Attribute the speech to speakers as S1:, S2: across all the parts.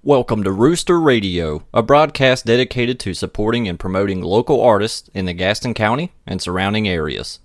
S1: Welcome to Rooster Radio, a broadcast dedicated to supporting and promoting local artists in the Gaston County and surrounding areas.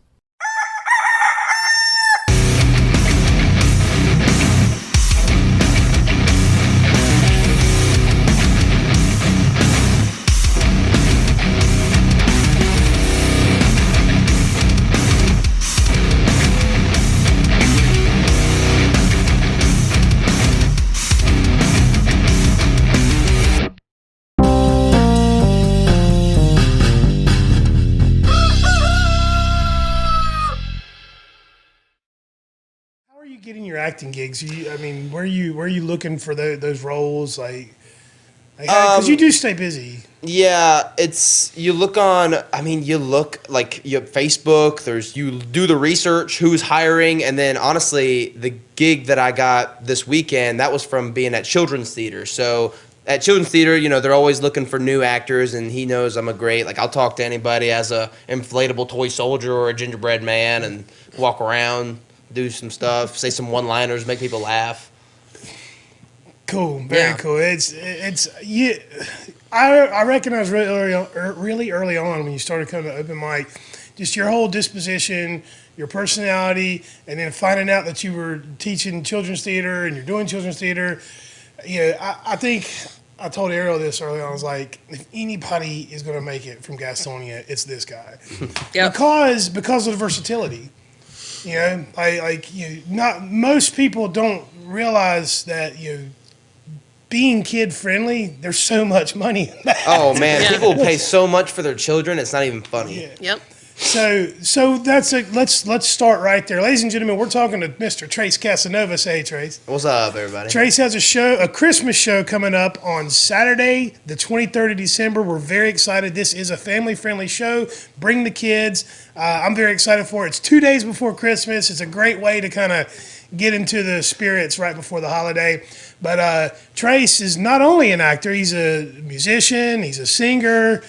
S2: Getting your acting gigs, where are you looking for those roles? Because you do stay busy.
S3: Yeah, you look like you have Facebook. You do the research, who's hiring, and then honestly, the gig that I got this weekend, that was from being at Children's Theater. So at Children's Theater, they're always looking for new actors, and he knows I'm I'll talk to anybody as a inflatable toy soldier or a gingerbread man and walk around, do some stuff, say some one-liners, make people laugh.
S2: Cool, very cool. I recognize really early on when you started coming to open mic, just your whole disposition, your personality, and then finding out that you were teaching children's theater and you're doing children's theater. I think I told Ariel this early on. I was like, if anybody is going to make it from Gastonia, it's this guy. Yep. Because of the versatility. Not most people don't realize that being kid friendly, there's so much money in that.
S3: Oh man, people pay so much for their children, it's not even funny.
S2: Yeah.
S4: Yep.
S2: So that's let's start right there, ladies and gentlemen. We're talking to Mr. Trace Casanova. Say, hey, Trace.
S3: What's up, everybody?
S2: Trace has a Christmas show coming up on Saturday, the 23rd of December. We're very excited. This is a family-friendly show. Bring the kids. I'm very excited for it. It's 2 days before Christmas. It's a great way to kind of get into the spirits right before the holiday. But Trace is not only an actor; he's a musician. He's a singer.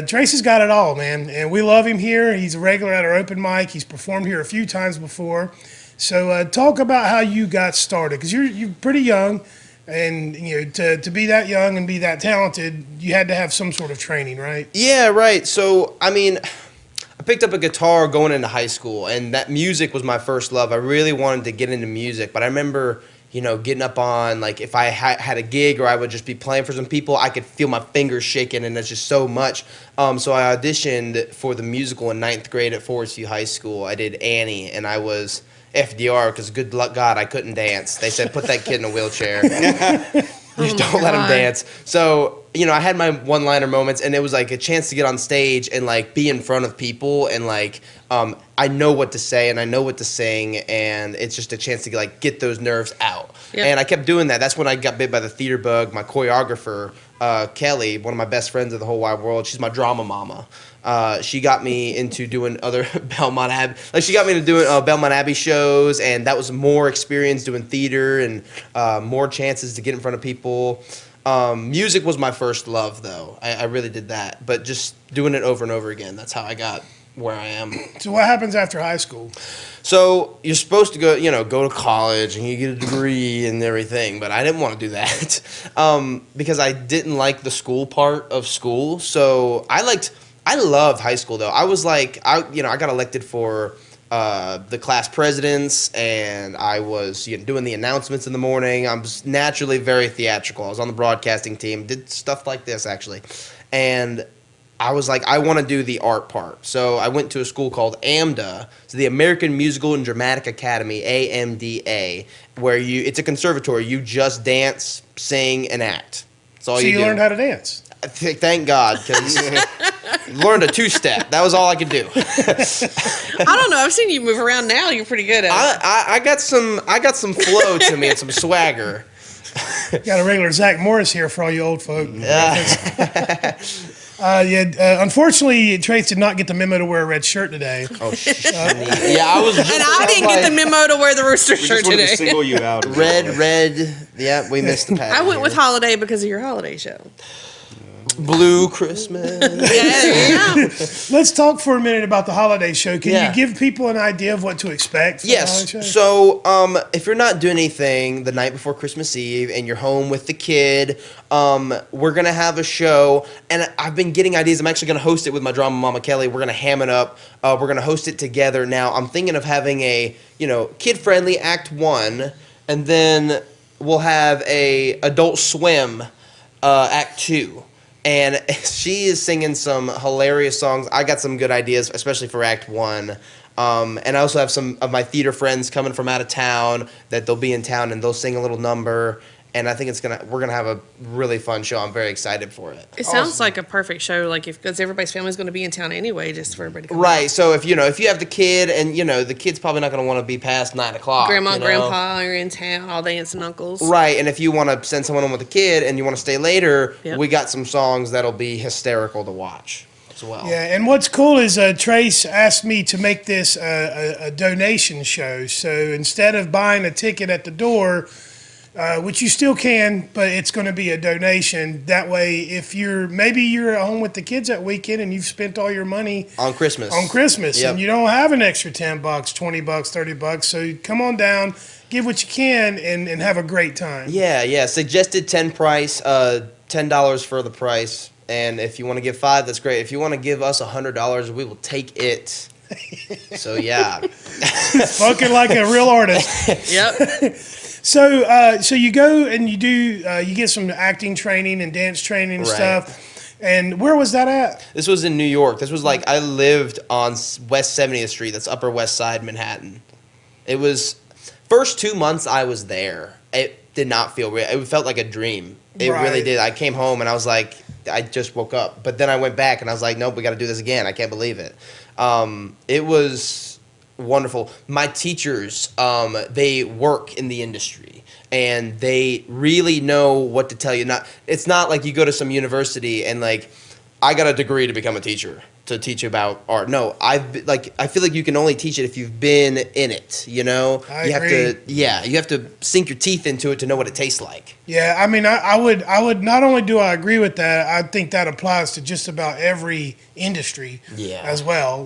S2: Trace has got it all, man, and we love him here. He's a regular at our open mic. He's performed here a few times before. So talk about how you got started, because you're pretty young, and to be that young and be that talented, you had to have some sort of training, right?
S3: Yeah, right. So I picked up a guitar going into high school, and that music was my first love. I really wanted to get into music, but I remember getting up on, if I had a gig or I would just be playing for some people, I could feel my fingers shaking, and it's just so much. So I auditioned for the musical in 9th grade at Forest View High School. I did Annie, and I was FDR because good luck God I couldn't dance. They said, put that kid in a wheelchair. Just don't let him dance. So, I had my one-liner moments, and it was like a chance to get on stage and be in front of people, and I know what to say and I know what to sing, and it's just a chance to get those nerves out. Yep. And I kept doing that. That's when I got bit by the theater bug. My choreographer, Kelly, one of my best friends of the whole wide world, she's my drama mama. She got me into doing other Belmont Abbey. She got me into doing Belmont Abbey shows, and that was more experience doing theater and more chances to get in front of people. Music was my first love, though. I really did that. But just doing it over and over again, that's how I got where I am.
S2: So what happens after high school?
S3: So you're supposed to go to college and you get a degree and everything, but I didn't want to do that because I didn't like the school part of school. So I loved high school, though. I got elected for the class presidents, and I was doing the announcements in the morning. I'm naturally very theatrical. I was on the broadcasting team, did stuff like this, actually. And I was like, I want to do the art part. So I went to a school called AMDA, so the American Musical and Dramatic Academy, AMDA, where it's a conservatory. You just dance, sing, and act. That's all you do.
S2: So you learned how to dance?
S3: Thank God, because learned a two-step. That was all I could do.
S4: I don't know. I've seen you move around now. You're pretty good at it.
S3: I got some flow to me and some swagger.
S2: Got a regular Zach Morris here for all you old folk. Unfortunately, Trace did not get the memo to wear a red shirt today.
S3: Oh, yeah, I was.
S4: And I didn't get the memo to wear the Rooster shirt today.
S5: We just wanted to single you out.
S3: Red. Yeah, we missed the pattern.
S4: I went with Holiday because of your holiday show.
S3: Blue Christmas.
S4: Yeah.
S2: Let's talk for a minute about the holiday show. Can
S3: Yeah.
S2: you give people an idea of what to expect for the holiday
S3: Yes.
S2: show?
S3: So, if you're not doing anything the night before Christmas Eve and you're home with the kid, we're gonna have a show, and I've been getting ideas. I'm actually gonna host it with my drama mama Kelly. We're gonna ham it up. We're gonna host it together. Now, I'm thinking of having a kid-friendly Act 1, and then we'll have a Adult Swim Act 2. And she is singing some hilarious songs. I got some good ideas, especially for Act 1. And I also have some of my theater friends coming from out of town that they'll be in town and they'll sing a little number. And I think we're gonna have a really fun show. I'm very excited for it.
S4: It sounds like a perfect show, like because everybody's family's going to be in town anyway, just for everybody to come.
S3: Right. So if you have the kid, and the kid's probably not gonna want to be past 9:00.
S4: Grandma,
S3: you know?
S4: grandpa are in town, all the aunts and uncles.
S3: Right, and if you want to send someone home with a kid and you want to stay later,
S4: Yep.
S3: we got some songs that'll be hysterical to watch as well.
S2: Yeah, and what's cool is Trace asked me to make this a donation show. So instead of buying a ticket at the door, which you still can, but it's going to be a donation. That way, if maybe you're at home with the kids that weekend and you've spent all your money
S3: On Christmas.
S2: and
S3: Yep.
S2: you don't have an extra $10, $20, $30, so come on down, give what you can, and have a great time.
S3: Yeah. Suggested 10 price, $10 for the price. And if you want to give $5, that's great. If you want to give us $100, we will take it. So yeah.
S2: Spoken like a real artist.
S4: Yep.
S2: So you go and you get some acting training and dance training and
S3: Right.
S2: stuff. And where was that at?
S3: This was in New York. This was I lived on West 70th Street. That's Upper West Side, Manhattan. It was first 2 months I was there. It did not feel real. It felt like a dream. It really
S2: Right.
S3: did. I came home and I was like, I just woke up. But then I went back and I was like, nope, we got to do this again. I can't believe it. It was wonderful. My teachers, they work in the industry and they really know what to tell you. It's not like you go to some university and I got a degree to become a teacher to teach about art. No, I feel like you can only teach it if you've been in it.
S2: I
S3: you have
S2: agree.
S3: to, you have to sink your teeth into it to know what it tastes like.
S2: Yeah, I mean, I would not only do I agree with that, I think that applies to just about every industry
S3: Yeah.
S2: as well.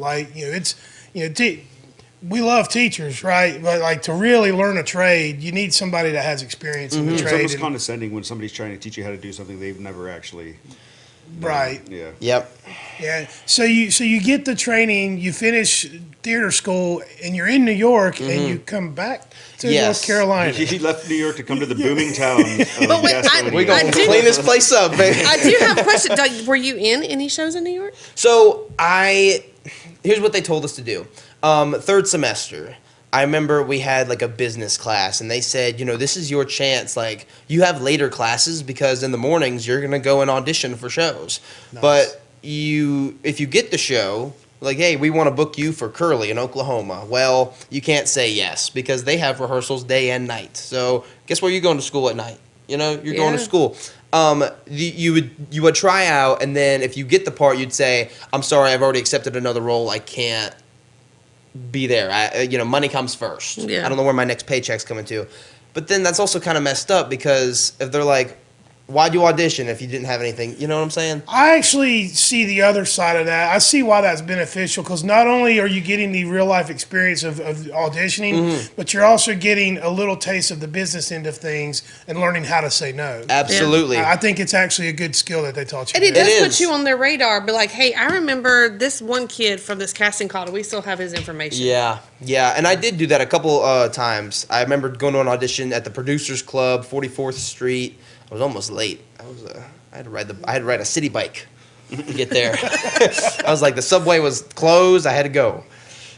S2: We love teachers, right? But to really learn a trade, you need somebody that has experience in the
S5: It's
S2: trade.
S5: almost
S2: and-
S5: condescending when somebody's trying to teach you how to do something they've never actually done.
S2: Right.
S5: Yeah.
S3: Yep.
S2: Yeah. So you get the training, you finish theater school, and you're in New York, and you come back to
S3: Yes.
S2: North Carolina.
S5: He left New York to come to the booming town of
S4: But wait,
S5: Gastonia.
S3: We're going
S4: I
S3: to
S4: do-
S3: clean this place up, baby.
S4: I do have a question. Were you in any shows in New York?
S3: So here's what they told us to do. Third semester, I remember we had a business class, and they said, this is your chance. You have later classes because in the mornings you're gonna go and audition for shows. But if you get the show, hey, we want to book you for Curly in Oklahoma. Well, you can't say yes because they have rehearsals day and night. So guess where you're going to school at night? You're going to
S4: Yeah.
S3: school. You would try out, and then if you get the part, you'd say, "I'm sorry, I've already accepted another role. I can't be there. Money comes first.
S4: Yeah.
S3: I don't know where my next paycheck's coming to." But then that's also kind of messed up because if they're like, why'd you audition if you didn't have anything? You know what I'm saying?
S2: I actually see the other side of that. I see why that's beneficial because not only are you getting the real life experience of auditioning, but you're also getting a little taste of the business end of things and learning how to say no.
S3: Absolutely.
S2: I think it's actually a good skill that they taught you.
S4: And it
S2: there.
S4: does
S3: It
S4: put
S3: is.
S4: you on their radar. Be like, hey, I remember this one kid from this casting call. Do we still have his information?
S3: Yeah, and I did do that a couple times. I remember going to an audition at the Producers Club, 44th Street. I was almost late. I had to ride a city bike to get there. I was like, the subway was closed. I had to go.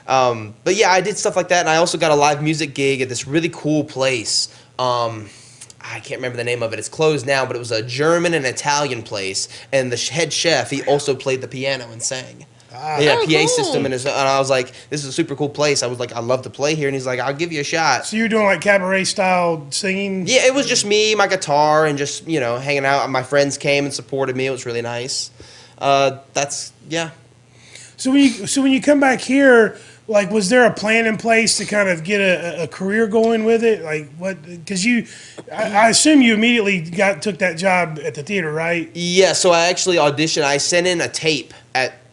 S3: But yeah, I did stuff like that, and I also got a live music gig at this really cool place. I can't remember the name of it. It's closed now, but it was a German and Italian place, and the head chef, he also played the piano and sang. Yeah,
S4: Oh,
S3: PA
S4: cool.
S3: system, and I was like, this is a super cool place. I was like, I'd love to play here, and he's like, I'll give you a shot.
S2: So you're doing cabaret style singing?
S3: Yeah, it was just me, my guitar, and just hanging out. My friends came and supported me. It was really nice. Yeah.
S2: So when you come back here, like, was there a plan in place to kind of get a career going with it? Like, what? Because I assume you immediately took that job at the theater, right?
S3: Yeah, so I actually auditioned. I sent in a tape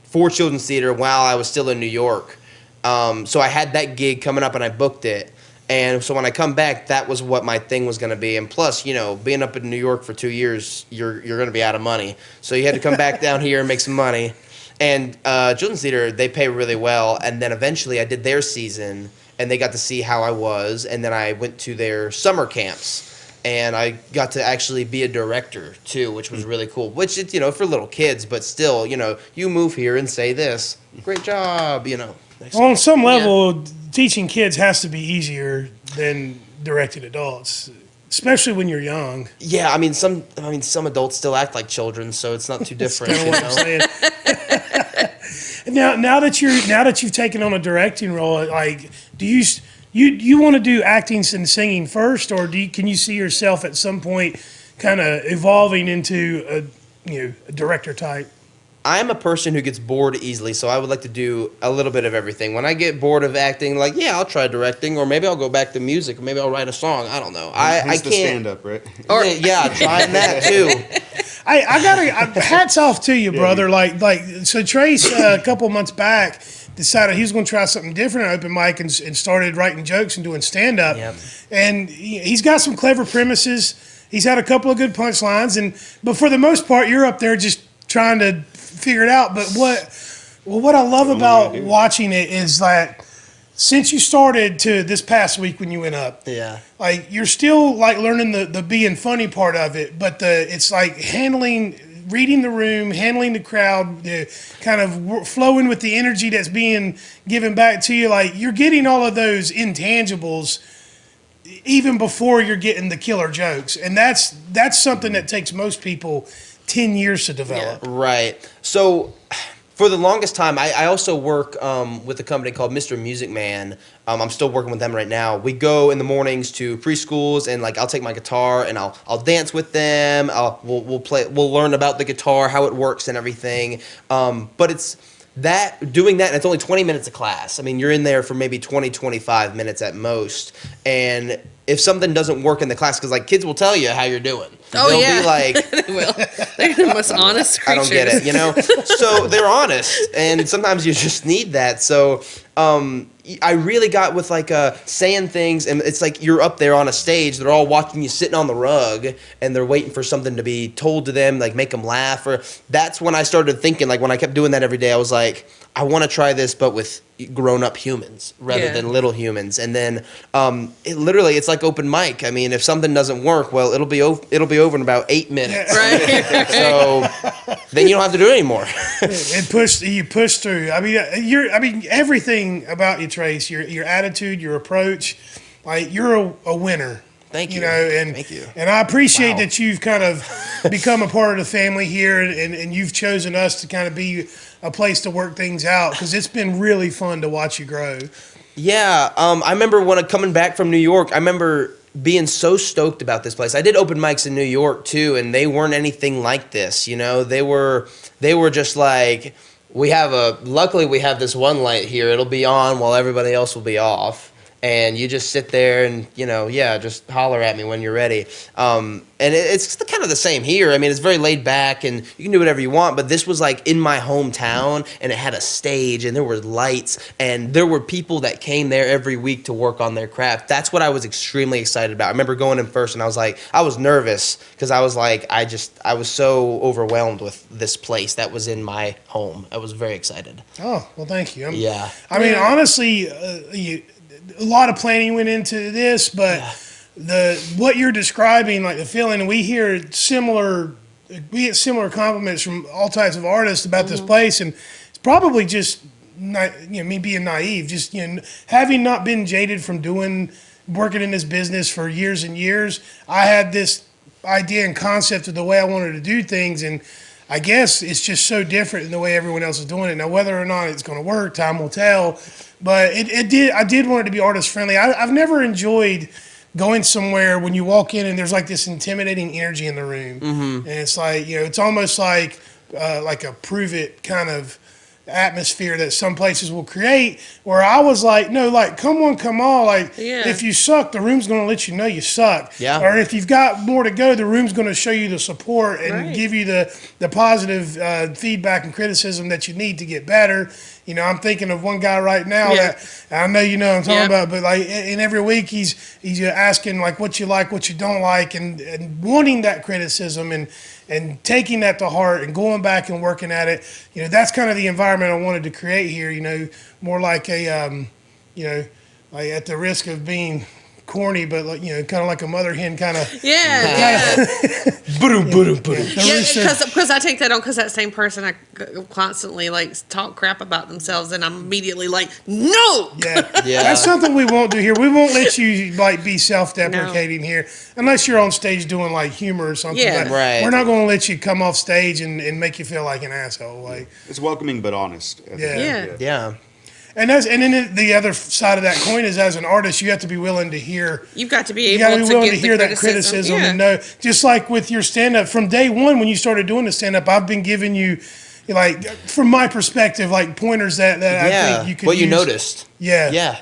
S3: for Children's Theater while I was still in New York. So I had that gig coming up, and I booked it. And so when I come back, that was what my thing was going to be. And plus, being up in New York for 2 years, you're going to be out of money. So you had to come back down here and make some money. And Children's Theater, they pay really well. And then eventually I did their season, and they got to see how I was. And then I went to their summer camps. And I got to actually be a director, too, which was really cool. Which, it's, for little kids, but still, you move here and say this. Great job, Nice.
S2: On some level, teaching kids has to be easier than directing adults, especially when you're young.
S3: Yeah, some adults still act like children, so it's not too different.
S2: Kind of what I'm saying. Now that you've taken on a directing role, like, do you want to do acting and singing first, or can you see yourself at some point kind of evolving into a director type?
S3: I'm a person who gets bored easily, so I would like to do a little bit of everything. When I get bored of acting, I'll try directing, or maybe I'll go back to music, or maybe I'll write a song. I don't know. I can't
S5: stand up, right?
S3: Or yeah, trying that too.
S2: I gotta hats off to you, brother. So Trace a couple months back decided he was going to try something different at open mic and started writing jokes and doing stand up.
S3: Yep.
S2: And he's got some clever premises. He's had a couple of good punchlines, but for the most part, you're up there just trying to figure it out. But what I love about watching it is that since you started to this past week when you went up, like, you're still like learning the being funny part of it, but it's like reading the room, handling the crowd, kind of flowing with the energy that's being given back to you. Like, you're getting all of those intangibles even before you're getting the killer jokes, and that's something that takes most people 10 years to develop.
S3: Yeah, right. So for the longest time, I also work with a company called Mr. Music Man. I'm still working with them right now. We go in the mornings to preschools, and I'll take my guitar and I'll dance with them. We'll learn about the guitar, how it works and everything. But it's doing that, and it's only 20 minutes of class. You're in there for maybe 20, 25 minutes at most. And if something doesn't work in the class, because kids will tell you how you're doing. They'll be like,
S4: they will. They're the most honest creatures.
S3: I don't get it, So they're honest, and sometimes you just need that. So I really got with saying things, and it's like you're up there on a stage. They're all watching you sitting on the rug, and they're waiting for something to be told to them, make them laugh. Or that's when I started thinking, when I kept doing that every day, I was like, I want to try this, but with grown-up humans rather than little humans. And then it's like open mic. If something doesn't work, well, it'll be over in about 8 minutes.
S4: Right.
S3: So then you don't have to do it anymore.
S2: You push through. Everything about you, Trace, your attitude, your approach, you're a winner.
S3: Thank you.
S2: Thank
S3: you.
S2: And I appreciate that you've kind of become a part of the family here, and you've chosen us to kind of be a place to work things out, because it's been really fun to watch you grow. Yeah.
S3: I remember when coming back from New York, I remember being so stoked about this place. I did open mics in New York too, and they weren't anything like this. They were just like, luckily we have this one light here. It'll be on while everybody else will be off. And you just sit there and, just holler at me when you're ready. And it's kind of the same here. It's very laid back, and you can do whatever you want. But this was in my hometown, and it had a stage, and there were lights, and there were people that came there every week to work on their craft. That's what I was extremely excited about. I remember going in first, and I was nervous, because I was I was so overwhelmed with this place that was in my home. I was very excited.
S2: Oh, well, thank you.
S3: Honestly,
S2: a lot of planning went into this, but what you're describing, the feeling, and we get similar compliments from all types of artists about this place, and it's probably just me being naive, just having not been jaded from working in this business for years and years. I had this idea and concept of the way I wanted to do things, and I guess it's just so different than the way everyone else is doing it. Now, whether or not it's going to work, time will tell. But I did want it to be artist friendly. I've never enjoyed going somewhere when you walk in and there's this intimidating energy in the room, and it's it's almost like a prove it kind of atmosphere that some places will create, where I was like, no, like, come on, like,
S4: Yeah.
S2: if you suck, the room's going to let you know you suck.
S3: Yeah.
S2: Or if you've got more to go, the room's going to show you the support and
S4: Right.
S2: give you the positive feedback and criticism that you need to get better. You know, I'm thinking of one guy right now
S4: Yeah.
S2: that I know you know what I'm talking
S4: Yep.
S2: about, but like, and every week he's asking like what you like, what you don't like, and wanting that criticism and taking that to heart and going back and working at it. You know, that's kind of the environment I wanted to create here. You know, more like a, you know, like at the risk of being corny, but like, you know, kind of like a mother hen kind of.
S4: Yeah.
S2: Rooster.
S4: Because I take that on because that same person I constantly like talk crap about themselves, and I'm immediately like, no.
S2: Yeah.
S3: Yeah.
S2: That's something we won't do here. We won't let you like be self-deprecating here unless you're on stage doing like humor or something.
S4: Yeah.
S2: But
S3: Right.
S2: we're not going to let you come off stage and make you feel like an asshole. Like,
S5: It's welcoming but honest. I think.
S2: Yeah.
S3: Yeah.
S2: and then the other side of that coin is, as an artist, you have to be willing to hear.
S4: You've got to be
S2: You
S4: able
S2: got to be
S4: to
S2: willing
S4: get
S2: to hear
S4: the
S2: that criticism
S4: Yeah.
S2: and know. Just like with your stand-up, from day one when you started doing the stand-up, I've been giving you, like, from my perspective, like pointers that I think you could
S3: What you
S2: use.
S3: noticed.
S2: Yeah.
S3: Yeah.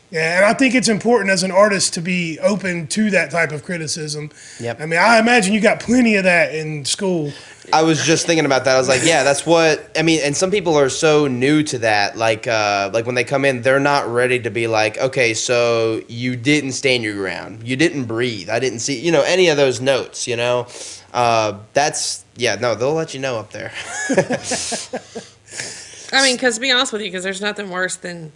S2: Yeah, and I think it's important as an artist to be open to that type of criticism.
S3: Yep.
S2: I mean, I imagine you got plenty of that in school.
S3: I was just thinking about that. I was like, yeah, that's what I mean. And some people are so new to that. Like when they come in, they're not ready to be like, okay, so you didn't stand your ground, you didn't breathe, I didn't see, any of those notes. They'll let you know up there.
S4: I mean, because to be honest with you, because there's nothing worse than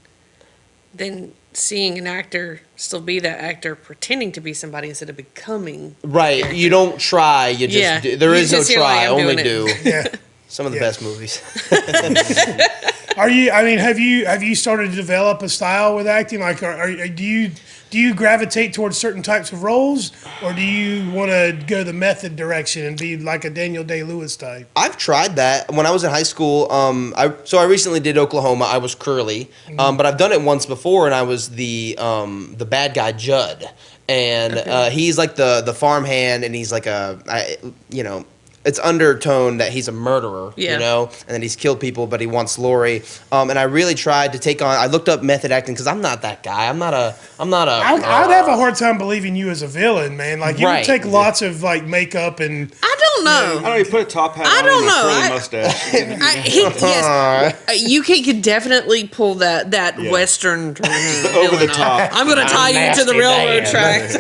S4: seeing an actor still be that actor pretending to be somebody instead of becoming.
S3: Right. You don't try. You just
S4: Yeah.
S3: do. There
S4: You
S3: is no
S4: just see, like,
S3: try.
S4: I'm
S3: Only
S4: doing
S3: do.
S2: Yeah.
S3: Some of the
S2: Yeah.
S3: best movies.
S2: Are you? I mean, have you started to develop a style with acting? Like, do you gravitate towards certain types of roles, or do you want to go the method direction and be like a Daniel Day-Lewis type?
S3: I've tried that when I was in high school. I recently did Oklahoma. I was Curly, but I've done it once before, and I was the bad guy Judd, and he's like the farmhand, and he's like it's undertone that he's a murderer,
S4: Yeah.
S3: and that he's killed people, but he wants Lori. And I really tried to take on. I looked up method acting because I'm not that guy. I'm not a.
S2: I'd have a hard time believing you as a villain, man. Like, you would
S3: Right.
S2: take lots of like makeup and.
S4: I don't know.
S5: I don't know. You put a top hat
S4: I
S5: on
S4: don't
S5: and a
S4: know.
S5: curly
S4: I-
S5: mustache.
S4: Yes, you could definitely pull that
S5: Yeah.
S4: Western
S5: Over the
S4: villain off.
S5: top.
S4: I'm going to tie you to the
S3: nasty
S4: railroad
S3: man.
S4: tracks.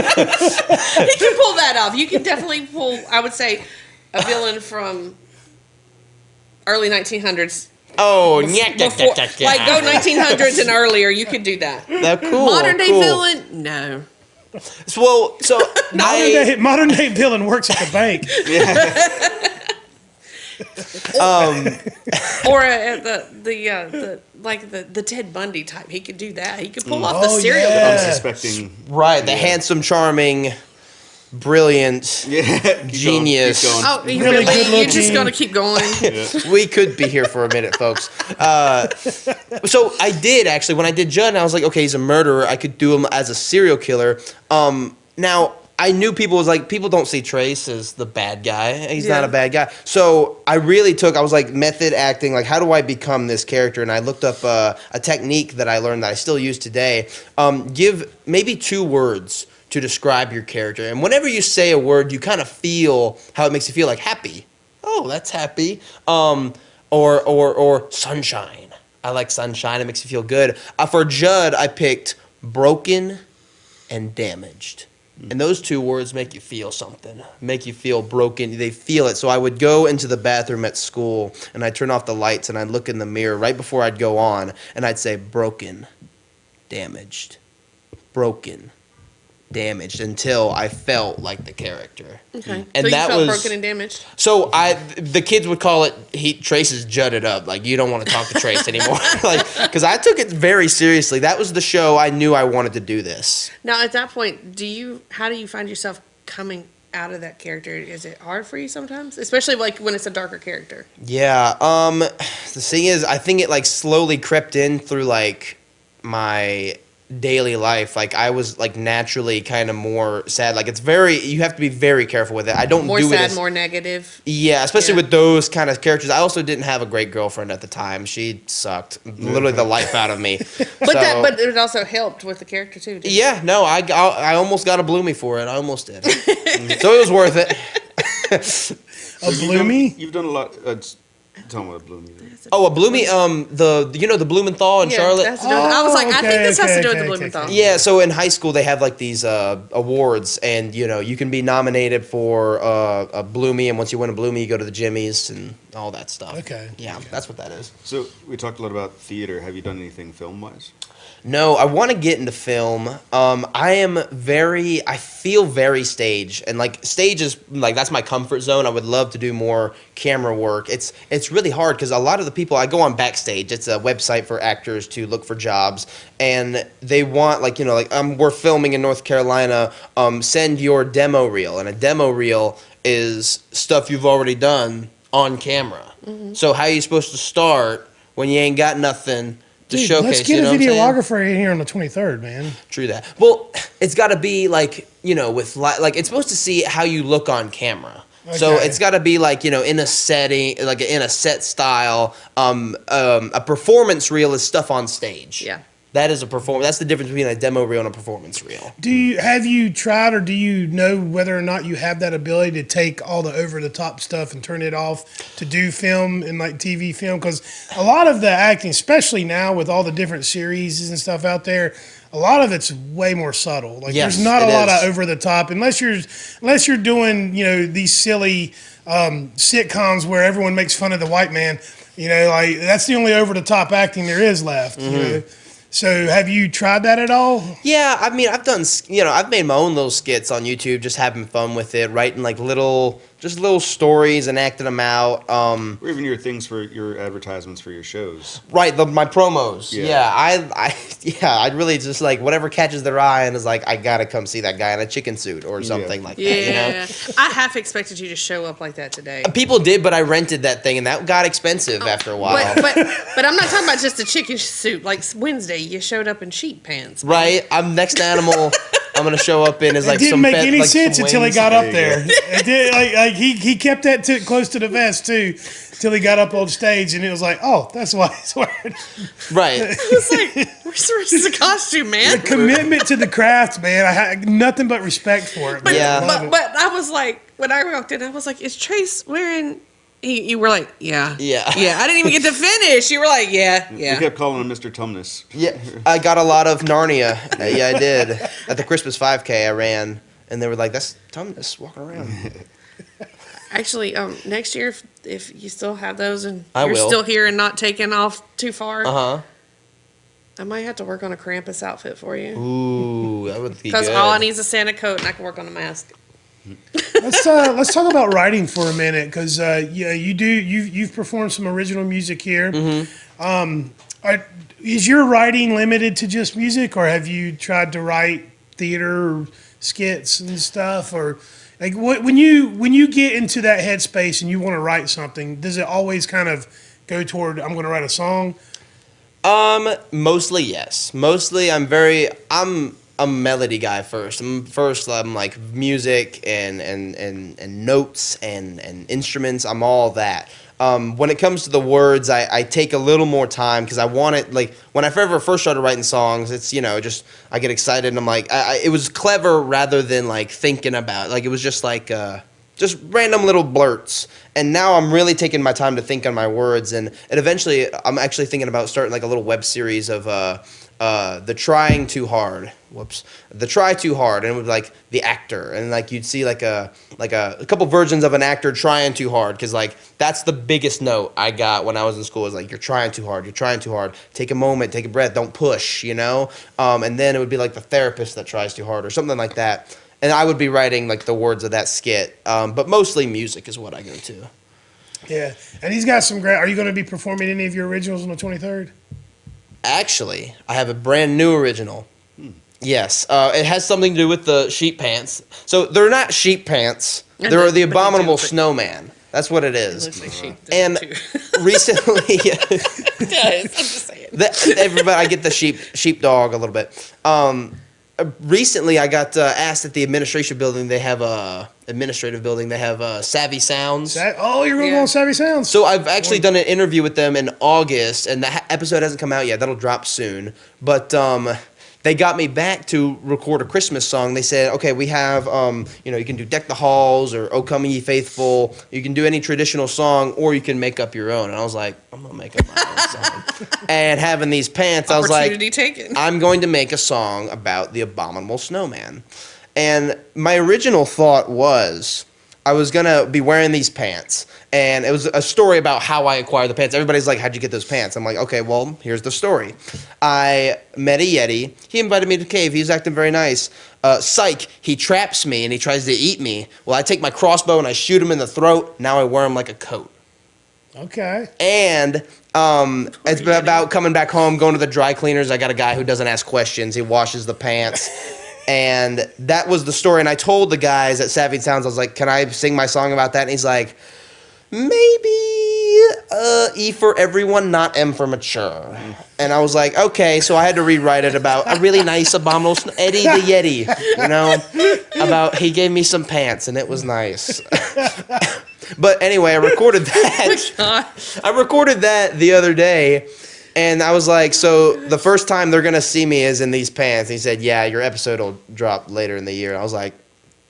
S4: He can pull that off. You can definitely pull, I would say, a villain from early 1900s.
S3: Oh,
S4: Before, like go 1900s and earlier, you could do that.
S3: That's cool.
S4: Modern day
S3: cool.
S4: villain, no.
S3: Well, so
S2: Modern day villain works at the bank.
S4: Or the Ted Bundy type. He could do that. He could pull off the
S2: Oh,
S4: serial
S2: yeah.
S4: killer.
S5: Unsuspecting.
S3: right, the handsome, charming, brilliant
S5: Yeah.
S3: genius.
S5: Keep going.
S4: Oh, you
S2: Really
S4: really?
S2: good
S4: You're just
S2: looking.
S4: gonna keep going.
S3: We could be here for a minute, folks. So I did actually when I did Judd, I was like, okay, he's a murderer. I could do him as a serial killer. Now I knew people don't see Trace as the bad guy. He's not
S4: Yeah.
S3: a bad guy. So I was like method acting, like how do I become this character? And I looked up a technique that I learned that I still use today. Give maybe 2 words to describe your character. And whenever you say a word, you kind of feel how it makes you feel, like happy. Oh, that's happy. Or sunshine. I like sunshine. It makes you feel good. For Judd, I picked broken and damaged. And those 2 words make you feel something, make you feel broken. They feel it. So I would go into the bathroom at school, and I'd turn off the lights, and I'd look in the mirror right before I'd go on, and I'd say, broken, damaged, broken, damaged, until I felt like the character.
S4: Okay.
S3: And
S4: so you
S3: that
S4: felt
S3: was-
S4: broken and damaged.
S3: So the kids would call it, Trace is judded up. Like, you don't want to talk to Trace anymore. Because I took it very seriously. That was the show I knew I wanted to do this.
S4: Now, at that point, how do you find yourself coming out of that character? Is it hard for you sometimes, especially like when it's a darker character?
S3: Yeah. The thing is, I think it like slowly crept in through like my daily life, like I was like naturally kind of more sad. Like you have to be very careful with it. I don't
S4: More
S3: do
S4: sad,
S3: it as,
S4: more negative.
S3: yeah, especially
S4: Yeah.
S3: with those kind of characters. I also didn't have a great girlfriend at the time. She sucked literally the life out of me.
S4: But but it also helped with the character too. Didn't
S3: yeah, no, I almost got a Bloomy for it. I almost did. So it was worth it.
S2: A Bloomy?
S5: You've done a lot. Tell me what a Bloomy is.
S3: Oh, a Bloomy, the Blumenthal in
S4: Yeah,
S3: Charlotte.
S4: that's I was like, I think this has to do with the
S2: okay,
S4: Blumenthal.
S2: okay.
S3: Yeah, so in high school they have like these awards, and you can be nominated for a Bloomy, and once you win a Bloomy, you go to the Jimmies and all that stuff.
S2: Okay.
S3: Yeah, that's what that is.
S5: So we talked a lot about theater. Have you done anything film-wise?
S3: No, I want to get into film. I feel very stage, and like stage is like that's my comfort zone. I would love to do more camera work. It's really hard because a lot of the people I go on Backstage. It's a website for actors to look for jobs, and they want we're filming in North Carolina. Send your demo reel, and a demo reel is stuff you've already done on camera. Mm-hmm. So how are you supposed to start when you ain't got nothing to
S2: Dude,
S3: showcase?
S2: let's get
S3: you know
S2: a
S3: what I'm saying?
S2: videographer in here on the 23rd, man.
S3: True that. Well, it's got to be like with like it's supposed to see how you look on camera. So
S2: Okay.
S3: it's got to be like in a setting, like in a set style. A performance reel is stuff on stage.
S4: Yeah.
S3: That is a perform. That's the difference between a demo reel and a performance reel.
S2: Have you tried, or do you know whether or not you have that ability to take all the over the top stuff and turn it off to do film and like TV film? Because a lot of the acting, especially now with all the different series and stuff out there, a lot of it's way more subtle. Like
S3: Yes,
S2: there's not a
S3: it
S2: lot
S3: is.
S2: of over the top unless you're doing these silly sitcoms where everyone makes fun of the white man. Like that's the only over the top acting there is left. So have you tried that at all?
S3: Yeah, I mean, I've done, I've made my own little skits on YouTube, just having fun with it, writing like little stories and acting them out.
S5: Or even your things for your advertisements for your shows.
S3: Right, my promos.
S5: Yeah.
S3: Yeah, I'd really just like whatever catches their eye and is like, I gotta come see that guy in a chicken suit or something like that.
S4: Yeah. I half expected you to show up like that today.
S3: People did, but I rented that thing and that got expensive after a while.
S4: But I'm not talking about just a chicken suit. Like Wednesday, you showed up in sheep pants.
S3: Right, I'm next animal. I'm gonna show up in is like
S2: It didn't
S3: some
S2: make
S3: pet,
S2: any
S3: like,
S2: sense
S3: some
S2: until he
S3: wings.
S2: got up
S5: There
S2: there.
S5: you
S2: It did, like he kept that close to the vest too, till he got up on stage, and it was like, oh, that's why he's wearing.
S3: Right.
S4: It's like, where's the costume, man?
S2: Commitment to the craft, man. I had nothing but respect for it. Man.
S3: Yeah.
S2: I love it.
S4: But I was like, when I walked in, I was like, is Trace wearing? You were like, yeah.
S3: Yeah.
S4: I didn't even get to finish. You were like, yeah.
S5: We kept calling him Mr. Tumnus.
S3: Yeah, I got a lot of Narnia. Yeah, I did. At the Christmas 5K I ran, and they were like, that's Tumnus walking around.
S4: Actually, next year, if you still have those and
S3: I
S4: you're
S3: will.
S4: still here and not taking off too far,
S3: Uh-huh.
S4: I might have to work on a Krampus outfit for you.
S3: Ooh, that would be
S4: Because
S3: good.
S4: all I need is a Santa coat and I can work on a mask.
S2: Let's talk about writing for a minute, because you've performed some original music here. Is your writing limited to just music, or have you tried to write theater or skits and stuff, or like when you get into that headspace and you want to write something, does it always kind of go toward I'm going to write a song?
S3: Mostly yes. Mostly I'm a melody guy first. I'm like music and notes and instruments. I'm all that. When it comes to the words, I take a little more time because I want it. Like when I first started writing songs, it's just I get excited and I'm like, it was clever rather than like thinking about it. Like it was just like just random little blurts. And now I'm really taking my time to think on my words, and eventually I'm actually thinking about starting like a little web series of the Trying Too Hard. The Try Too Hard, and it was like the actor, and like you'd see like a couple versions of an actor trying too hard, because like that's the biggest note I got when I was in school, is like, you're trying too hard, take a moment, take a breath, don't push, and then it would be like the therapist that tries too hard or something like that, and I would be writing like the words of that skit, but mostly music is what I go to.
S2: Yeah, and he's got some great. Are you going to be performing any of your originals on the 23rd?
S3: Actually, I have a brand new original. Yes, it has something to do with the sheep pants. So they're not sheep pants. They're the
S4: But they
S3: Abominable
S4: do, but-
S3: Snowman. That's what it
S4: It
S3: is.
S4: looks like sheep.
S3: And
S4: too.
S3: recently,
S4: It does. I'm just saying.
S3: everybody, I get the sheepdog a little bit. Recently, I got asked at the administration building. They have administrative building. They have Savvy Sounds.
S2: You're going
S4: Yeah.
S2: on Savvy Sounds.
S3: So I've actually done an interview with them in August, and the episode hasn't come out yet. That'll drop soon. But they got me back to record a Christmas song. They said, okay, we have, you can do Deck the Halls or O Come Ye Faithful. You can do any traditional song, or you can make up your own. And I was like, I'm going to make up my own song. And having these pants, I was like,
S4: Opportunity taken.
S3: I'm going to make a song about the abominable snowman. And my original thought was I was going to be wearing these pants. And it was a story about how I acquired the pants. Everybody's like, how'd you get those pants? I'm like, okay, well, here's the story. I met a Yeti. He invited me to the cave. He was acting very nice. Psych, he traps me and he tries to eat me. Well, I take my crossbow and I shoot him in the throat. Now I wear him like a coat.
S2: Okay.
S3: And it's
S4: Yeti.
S3: about coming back home, going to the dry cleaners. I got a guy who doesn't ask questions. He washes the pants. And that was the story. And I told the guys at Savvy Sounds, I was like, can I sing my song about that? And he's like, maybe E for everyone, not M for mature. And I was like, okay. So I had to rewrite it about a really nice abominable Eddie the Yeti, about he gave me some pants and it was nice. But anyway, I recorded that. I recorded that the other day. And I was like, so the first time they're going to see me is in these pants. And he said, yeah, your episode will drop later in the year. And I was like,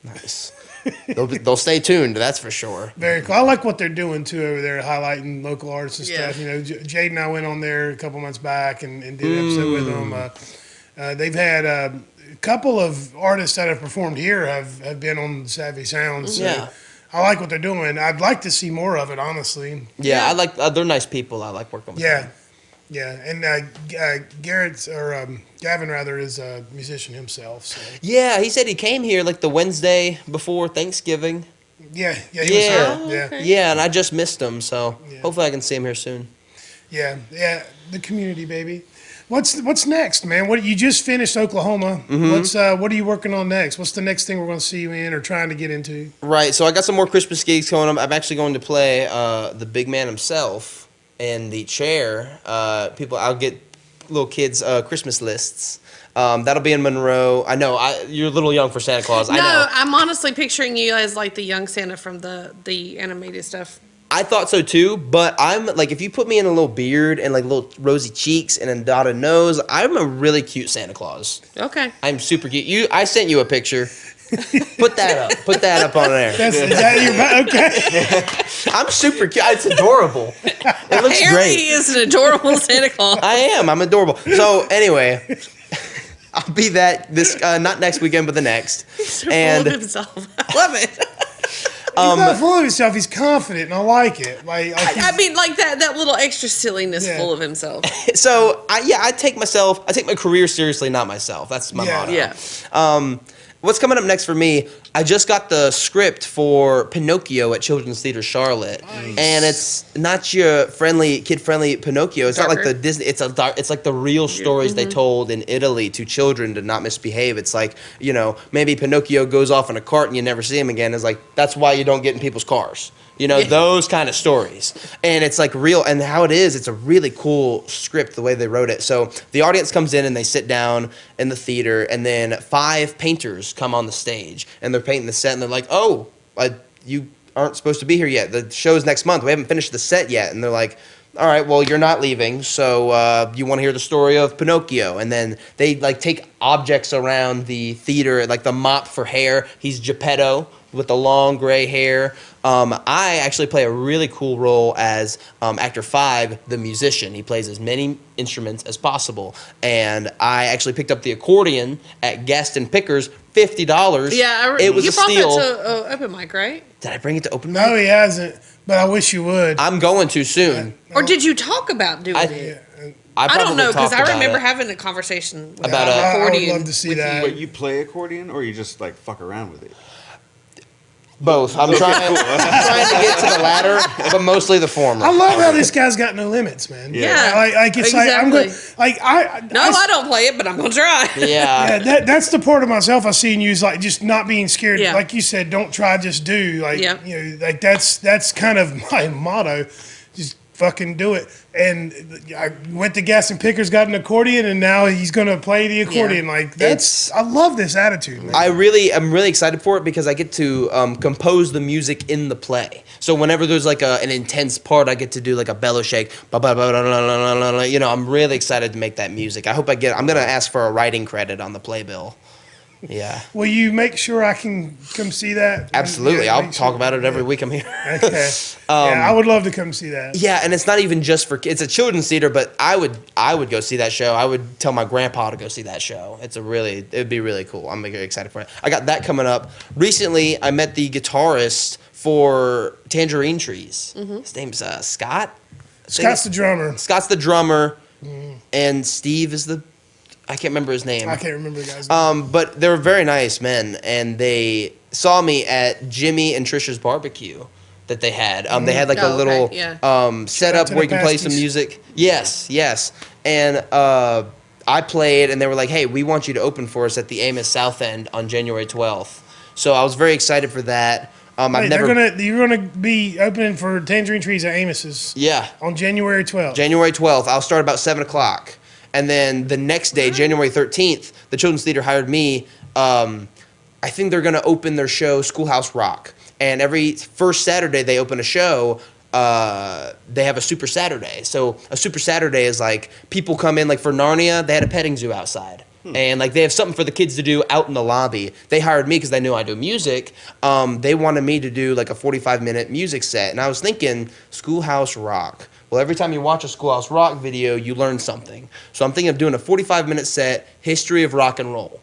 S3: nice. They'll stay tuned, that's for sure.
S2: Very cool. I like what they're doing too over there, highlighting local artists and
S4: Yeah.
S2: stuff. Jade and I went on there a couple months back and did an episode with them. They've had a couple of artists that have performed here have been on Savvy Sounds. So
S3: Yeah.
S2: I like what they're doing. I'd like to see more of it, honestly.
S3: Yeah, I like. They're nice people. I like working with them.
S2: Yeah. And Gavin rather is a musician himself. So
S3: Yeah, he said he came here like the Wednesday before Thanksgiving.
S2: he was
S3: Yeah.
S2: here.
S4: Oh,
S2: Yeah.
S4: okay.
S3: Yeah, and I just missed him, so
S2: Yeah.
S3: hopefully I can see him here soon.
S2: Yeah. The community, baby. What's next, man? What you just finished Oklahoma?
S3: Mm-hmm.
S2: What are you working on next? What's the next thing we're going to see you in or trying to get into?
S3: Right, so I got some more Christmas gigs coming up. I'm actually going to play the big man himself in the chair. I'll get little kids Christmas lists. That'll be in Monroe. I know you're a little young for Santa Claus. I
S4: No,
S3: know.
S4: I'm honestly picturing you as like the young Santa from the animated stuff.
S3: I thought so too, but I'm like, if you put me in a little beard and like little rosy cheeks and a dotted nose, I'm a really cute Santa Claus.
S4: Okay.
S3: I'm super cute. I sent you a picture. Put that up. Put that up on there.
S2: Is that your okay?
S3: I'm super cute. It's adorable. It looks
S4: Harry
S3: great.
S4: is an adorable Santa Claus.
S3: I am. I'm adorable. So anyway, I'll be that this not next weekend, but the next.
S4: He's so
S3: And
S4: full of himself. I love it.
S2: He's not full of himself. He's confident, and I like it. Like
S4: I mean, like that little extra silliness
S2: Yeah.
S4: full of himself.
S3: so I take my career seriously, not myself. That's my motto.
S4: Yeah.
S3: What's coming up next for me? I just got the script for Pinocchio at Children's Theater Charlotte, and it's not your kid-friendly Pinocchio. It's not like the
S4: Darker.
S3: Disney. It's like the real stories they told in Italy to children to not misbehave. It's like, maybe Pinocchio goes off in a cart and you never see him again. It's like that's why you don't get in people's cars. Those kind of stories. And it's like real, and how it is, it's a really cool script, the way they wrote it. So the audience comes in and they sit down in the theater, and then 5 painters come on the stage, and they're painting the set, and they're like, oh, you aren't supposed to be here yet. The show's next month. We haven't finished the set yet. And they're like, all right, well, you're not leaving, so you want to hear the story of Pinocchio. And then they take objects around the theater, like the mop for hair. He's Geppetto with the long gray hair. I actually play a really cool role as actor 5, the musician. He plays as many instruments as possible. And I actually picked up the accordion at Gaston Pickers, $50.
S4: Yeah,
S3: it was
S4: you
S3: a
S4: brought
S3: steal.
S4: that to open mic, right?
S3: Did I bring it to open mic?
S2: no, he hasn't. But I wish you would.
S3: I'm going to soon.
S4: Or did you talk about doing
S3: I-
S4: it?
S3: I
S4: I don't know, because
S3: because
S4: I remember having a conversation with
S3: About
S2: I would
S4: accordion.
S2: love to see
S4: with
S2: that.
S5: But you play accordion, or you just like fuck around with it?
S3: Both. I'm trying to get to the latter, but mostly the former.
S2: I love how this guy's got no limits, man.
S4: Yeah.
S2: Like it's like I'm going
S4: I don't play it, but I'm gonna try.
S3: Yeah.
S2: that's the part of myself I see in you is like just not being scared.
S4: Yeah.
S2: Like you said, don't try, just do. Like
S4: Yeah.
S2: you know, like that's kind of my motto. Just fucking do it. And I went to Gaston Pickers, got an accordion, and now he's gonna play the accordion.
S4: Yeah.
S2: Like I love this attitude, man.
S3: I'm really excited for it because I get to compose the music in the play. So whenever there's like an intense part, I get to do like a bellow shake. You know, I'm really excited to make that music. I'm gonna ask for a writing credit on the playbill. Yeah.
S2: Will you make sure I can come see that?
S3: Absolutely.
S2: Yeah,
S3: I'll
S2: make
S3: talk
S2: sure.
S3: about it every week I'm here.
S2: Okay. Yeah, I would love to come see that.
S3: Yeah, and it's not even just for kids. It's a children's theater, but I would go see that show. I would tell my grandpa to go see that show. It'd be really cool. I'm very excited for it. I got that coming up. Recently, I met the guitarist for Tangerine Trees. His name's Scott.
S2: Scott's the drummer.
S3: Scott's the drummer, and Steve is I can't remember his name.
S2: I can't remember the guy's name.
S3: But they were very nice men, and they saw me at Jimmy and Trisha's barbecue that they had. They had like a little setup
S2: to
S3: where
S2: the
S3: you can play some
S2: pasties.
S3: music. Yes. And I played, and they were like, "Hey, we want you to open for us at the Amos South End on January 12th." So I was very excited for that.
S2: Wait, you're gonna be opening for Tangerine Trees at Amos's on January 12th.
S3: January 12th. I'll start about 7 o'clock. And then the next day, January 13th, the Children's Theater hired me. I think they're going to open their show, Schoolhouse Rock. And every first Saturday they open a show, they have a Super Saturday. So a Super Saturday is like people come in, like for Narnia, they had a petting zoo outside. And like they have something for the kids to do out in the lobby. They hired me because they knew I do music. They wanted me to do like a 45-minute music set. And I was thinking, Schoolhouse Rock. Well, every time you watch a Schoolhouse Rock video, you learn something. So I'm thinking of doing a 45-minute set, history of rock and roll.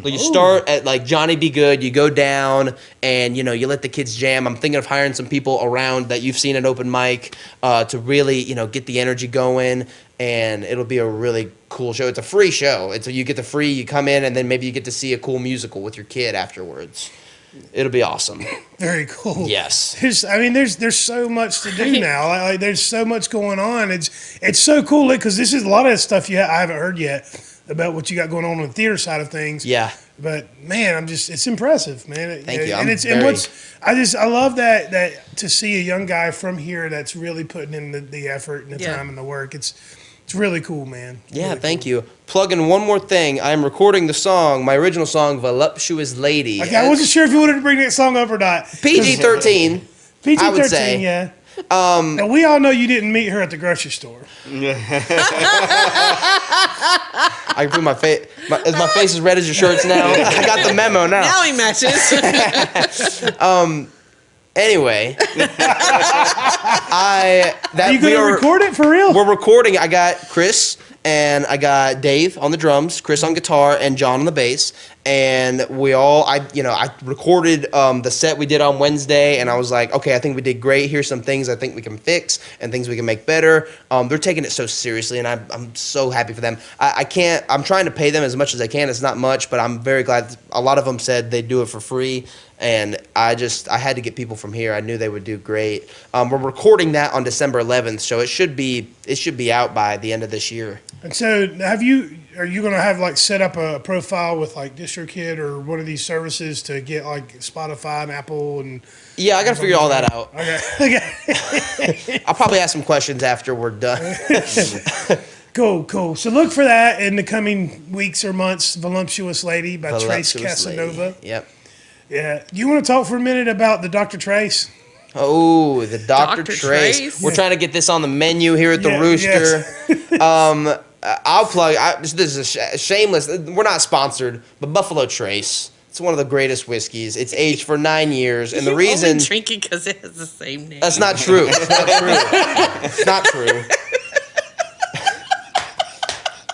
S3: So you start at like Johnny Be Good, you go down, and you let the kids jam. I'm thinking of hiring some people around that you've seen at open mic to really get the energy going, and it'll be a really cool show. It's a free show. You get you come in, and then maybe you get to see a cool musical with your kid afterwards. It'll be awesome.
S2: Very cool.
S3: Yes.
S2: There's so much to do now. Like there's so much going on. It's so cool because this is a lot of stuff I haven't heard yet about what you got going on the theater side of things.
S3: Yeah.
S2: But man, it's impressive, man.
S3: Thank you.
S2: I love that to see a young guy from here that's really putting in the effort and the time and the work. It's really cool, man.
S3: Yeah,
S2: really
S3: thank
S2: cool.
S3: you. Plug in one more thing. I'm recording the song, my original song, Voluptuous Lady.
S2: Okay, I wasn't sure if you wanted to bring that song up or not.
S3: PG-13.
S2: PG-13,
S3: I would say.
S2: yeah. Now, we all know you didn't meet her at the grocery store.
S3: I can put my face. Is my face as red as your shirts now? I got the memo now.
S4: Now he matches.
S3: Anyway,
S2: Are you going to record it for real?
S3: We're recording. I got Chris and I got Dave on the drums, Chris on guitar, and John on the bass. And I recorded the set we did on Wednesday, and I was like, okay, I think we did great. Here's some things I think we can fix and things we can make better. They're taking it so seriously, and I'm so happy for them. I'm trying to pay them as much as I can. It's not much, but I'm very glad. A lot of them said they'd do it for free, and I had to get people from here. I knew they would do great. We're recording that on December 11th, so it should be out by the end of this year.
S2: And so, are you going to have set up a profile with DistroKid or one of these services to get Spotify and Apple and?
S3: Yeah, I got to figure all that out.
S2: Okay.
S3: I'll probably ask some questions after we're done.
S2: Cool. So look for that in the coming weeks or months. Voluptuous Lady by Trace
S3: Voluptuous
S2: Casanova.
S3: Lady. Yep.
S2: Yeah. Do you want to talk for a minute about the Dr. Trace?
S3: Oh, the Dr.
S4: Dr.
S3: Trace.
S4: Trace.
S3: We're trying to get this on the menu here at the
S2: Yeah,
S3: Rooster. I'll plug. This is shameless. We're not sponsored, but Buffalo Trace. It's one of the greatest whiskeys. It's aged for 9 years, and the reason
S4: only drink it because it has the same name.
S3: that's not true. It's not true.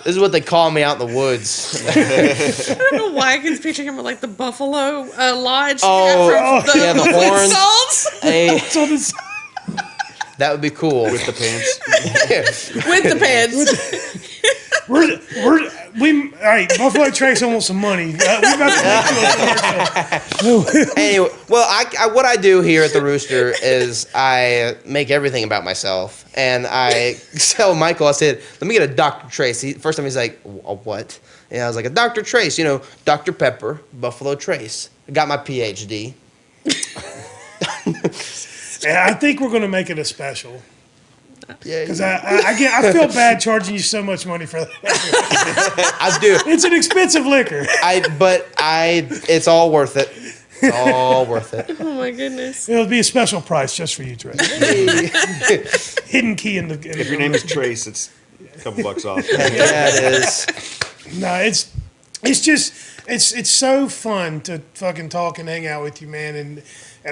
S3: This is what they call me out in the woods.
S4: I don't know why I can picture him with the Buffalo Lodge.
S3: Oh, yeah, the horns.
S4: Salts
S3: Hey,
S2: So this,
S3: that would be cool.
S5: With the pants.
S4: with the pants.
S2: All right, Buffalo Trace wants some money. We about to make you a commercial.
S3: Anyway, well, what I do here at the Rooster is I make everything about myself, and I tell Michael, I said, let me get a Dr. Trace. First time he's like, a what? And I was like, a Dr. Trace, Dr. Pepper, Buffalo Trace. I got my PhD.
S2: Yeah, I think we're going to make it a special.
S3: Yeah,
S2: Because I feel bad charging you so much money for that.
S3: I do.
S2: It's an expensive liquor.
S3: It's all worth it. It's all worth it.
S4: Oh my goodness.
S2: It'll be a special price just for you, Trey. Hidden key in the.
S5: If your name is Trace, it's a couple bucks off.
S3: Yeah, it is.
S2: No, it's so fun to fucking talk and hang out with you, man, and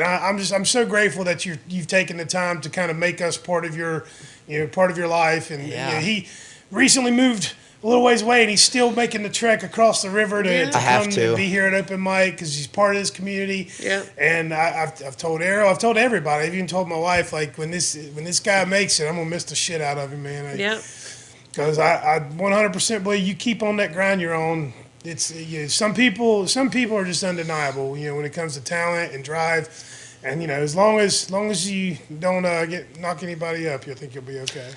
S2: I'm so grateful that you've taken the time to kind of make us part of your life, and
S3: Yeah.
S2: he recently moved a little ways away, and he's still making the trek across the river to
S4: Yeah.
S3: I have
S2: come
S3: to.
S2: and be here at Open Mic because he's part of this community.
S4: Yeah.
S2: And I've told Arrow, I've told everybody, I've even told my wife, like when this guy makes it, I'm gonna miss the shit out of him, man.
S4: Yeah.
S2: Because I 100% believe you keep on that grind you're on. It's some people are just undeniable. When it comes to talent and drive, and as long as you don't knock anybody up, you'll think you'll be okay.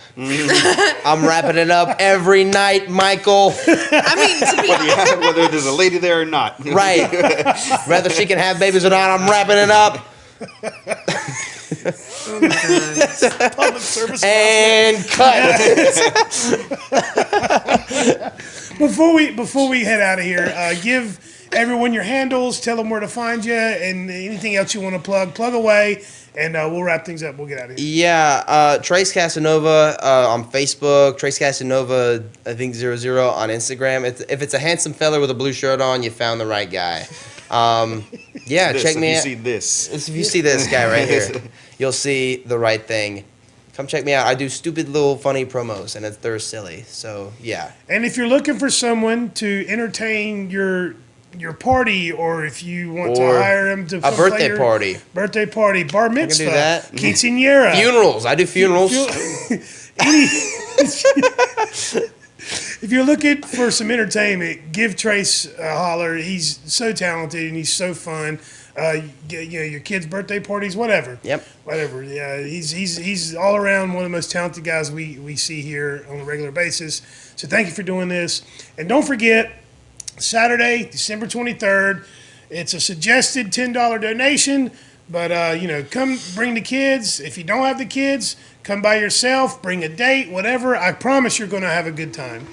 S3: I'm wrapping it up every night, Michael.
S4: I mean, to be
S5: Whether there's a lady there or not.
S3: Right. Whether she can have babies or not, I'm wrapping it up.
S2: Public service
S3: And cut.
S2: Before we head out of here, give everyone your handles, tell them where to find you, and anything else you want to plug away, and we'll wrap things up. We'll get out of here.
S3: Yeah, Trace Casanova on Facebook, Trace Casanova, I think 00 on Instagram. If it's a handsome fella with a blue shirt on, you found the right guy. Yeah,
S5: This,
S3: check
S5: if
S3: me
S5: you
S3: out.
S5: see this.
S3: If you see this guy right here, you'll see the right thing. Come check me out. I do stupid little funny promos, and they're silly. So, yeah.
S2: And if you're looking for someone to entertain your party, or if you want to
S3: Or
S2: hire him to
S3: a
S2: come play
S3: birthday
S2: your
S3: party.
S2: birthday party, bar mitzvah,
S3: do that.
S2: quinceañera,
S3: Funerals. I do funerals.
S2: If you're looking for some entertainment, give Trace a holler. He's so talented and he's so fun. Your kids' birthday parties, whatever.
S3: Yep.
S2: Whatever. Yeah, he's all around one of the most talented guys we see here on a regular basis. So thank you for doing this, and don't forget Saturday, December 23rd. It's a suggested $10 donation, but come bring the kids. If you don't have the kids, come by yourself. Bring a date, whatever. I promise you're going to have a good time.